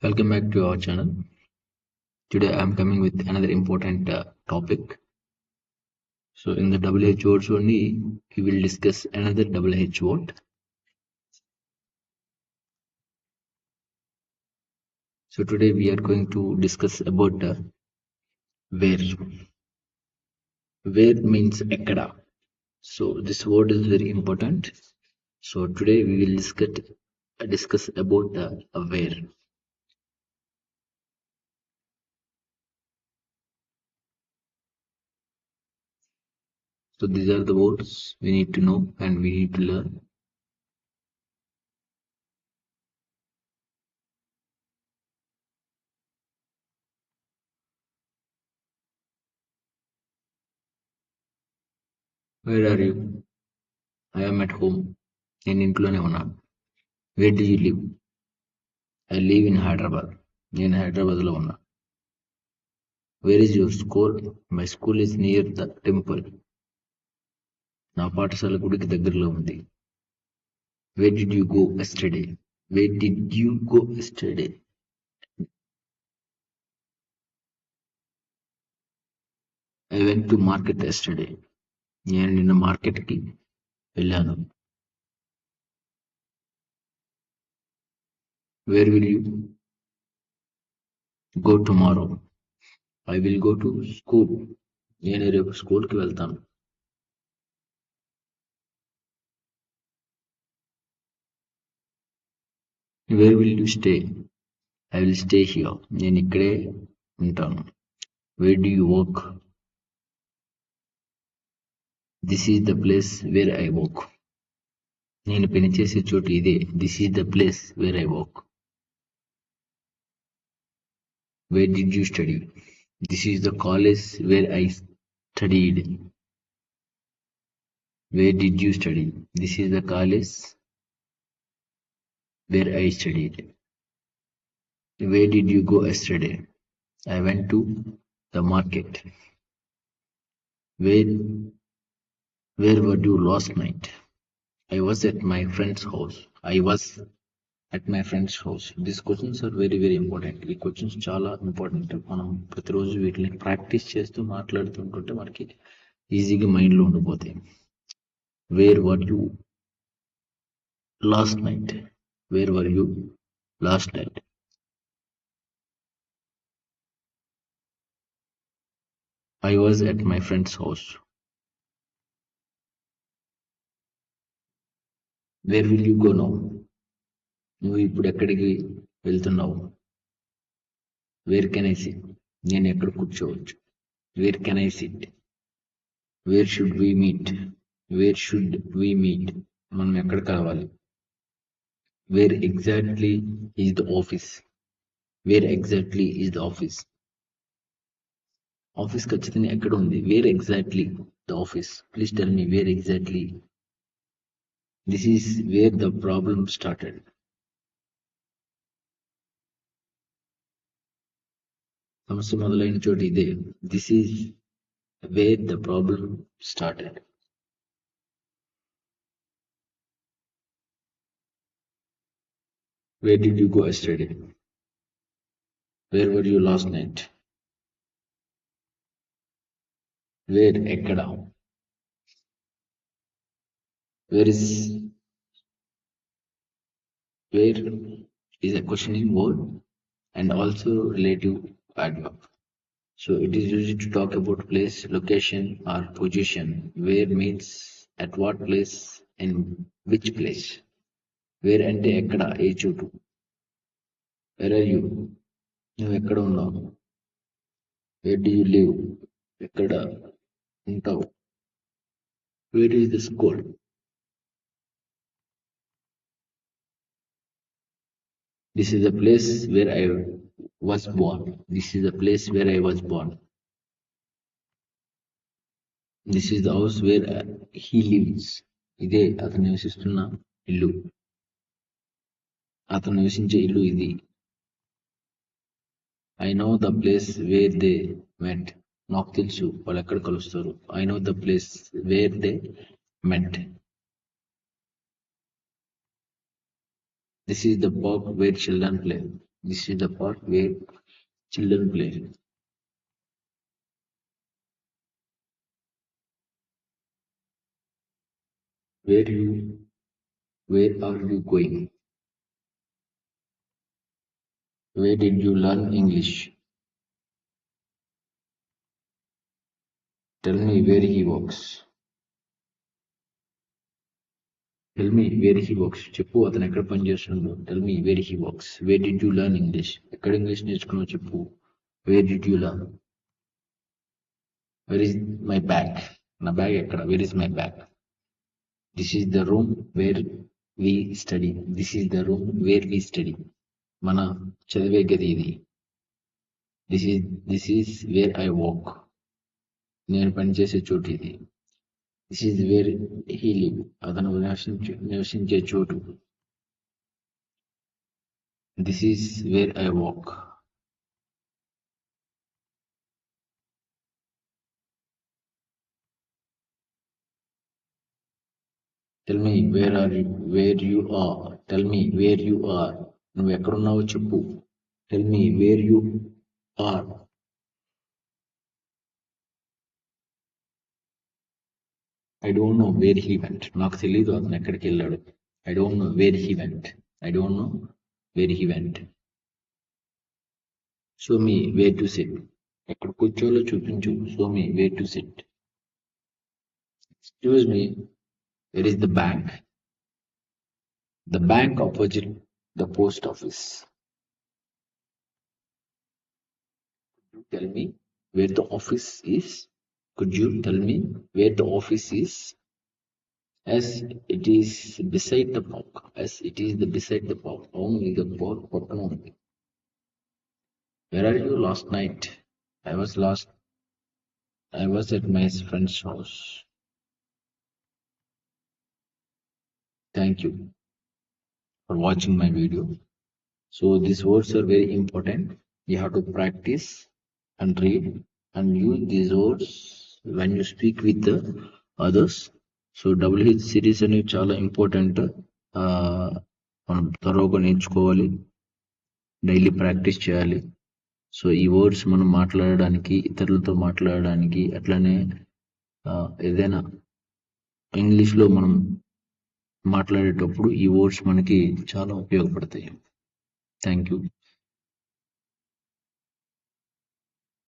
Welcome back to our channel. Today I am coming with another important topic. So in the WH words only, we will discuss another WH word. So today we are going to discuss about where. Where means ekkada. So this word is very important. So today we will discuss about where. So these are the words we need to know and we need to learn. Where are you? I am at home. నేను ఇంట్లోనే ఉన్నాను. Where do you live? I live in Hyderabad. నేను హైదరాబాద్లో ఉన్నా. Where is your school? My school is near the temple. నా పాఠశాల గుడికి దగ్గరలో ఉంది. Where did you go yesterday? Where did you go yesterday? I went to market yesterday. నేను నిన్న మార్కెట్కి వెళ్ళాను. Where will you go tomorrow? I will go to school. నేను రేపు స్కూల్కి వెళ్తాను. Where will you stay? I will stay here. నేను ఇక్కడే ఉంటాను. Where do you work? This is the place where I work. నేను పనిచేసే చోటు ఇదే. This is the place where I work. Where did you study? This is the college where I studied. Where did you study? This is the college where I studied. Where did you go yesterday? I went to the market. Where were you last night? I was at my friend's house. I was at my friend's house. These questions are very important. ఈ questions చాలా important. మనం ప్రతిరోజు వీటిని practice చేస్తూ మాట్లాడుతుంటుంటే మనకి ఈజీగా మైండ్లో ఉండిపోతాయి. Where were you last night? Where were you last night? I was at my friend's house. Where will you go now? నువ్వు ఇప్పుడు ఎక్కడికి వెళ్తున్నావు? Where can I sit? నేను ఎక్కడ కూర్చోవచ్చు? Where can I sit? Where should we meet? Where should we meet? మనం ఎక్కడ కలవాలి? Where exactly is the office? Where exactly is the office? Office ఖచ్చితంగా ఎక్కడ ఉంది? Where exactly the office? Please tell me where exactly. This is where the problem started. సమస్య మొదలైన చోటు ఇదే. This is where the problem started. Where did you go yesterday? Where were you last night? Where ekkada? Where is a questioning word and also relative adverb. So it is used to talk about place, location or position. Where means at what place, in which place. Where ante ekkada ఏ చోటు. Where are you? నువ్వు ఎక్కడ ఉన్నావు? Where do you live? ఎక్కడ ఉంటావు? Where is the school? This is the place where I was born. This is the place where I was born. This is the house where he lives. ఇదే అతను నివసిస్తున్న ఇల్లు. అతను నివసించే ఇల్లు ఇది. I know the place where they met. నాకు తెలుసు వాళ్ళు ఎక్కడ కలుస్తారు. I know the place where they met. This is the park where children play. This is the part where children play. Where are you going? Where did you learn English? Tell me where he works. Tell me where he works. చెప్పు అతను ఎక్కడ పని చేస్తున్నాడో. Tell me where he works. Where did you learn English? ఎక్కడ English నేర్చుకున్నావు చెప్పు. Where did you learn? Where is my bag? నా bag ఎక్కడ? Where is my bag? This is the room where we study. This is the room where we study. మన చదివే గది ఇది. This is where I walk. నేను పనిచేసే చోటు ఇది. This is where he live. అతను నివసించే చోటు. This is where I walk. Tell me where you are. Tell me where you are. నువ్వు ఎక్కడున్నావో చెప్పు. Tell me where you are. I don't know where he went. నాకు తెలీదు అతను ఎక్కడికి వెళ్ళాడు. I don't know where he went. I don't know where he went. Show me where to sit. ఎక్కడ కూర్చోలో చూపించు. Show me where to sit. Excuse me, where is the bank? The bank opposite the post office. Could you tell me where the office is? Could you tell me where the office is? As it is beside the park. As it is beside the park. Only the park పక్కన ఉంది. Where are you last night? I was at my friend's house. Thank you for watching my video. So these words are very important. You have to practice and read and use these words when you speak with the others. So WH series అనేవి చాలా important. మనం త్వరగా నేర్చుకోవాలి, daily practice చేయాలి. So ఈ words మనం మాట్లాడడానికి, ఇతరులతో మాట్లాడడానికి, అట్లనే ఏదైనా ఇంగ్లీష్లో మనం మాట్లాడేటప్పుడు ఈ వర్డ్స్ మనకి చాలా ఉపయోగపడతాయి. Thank you.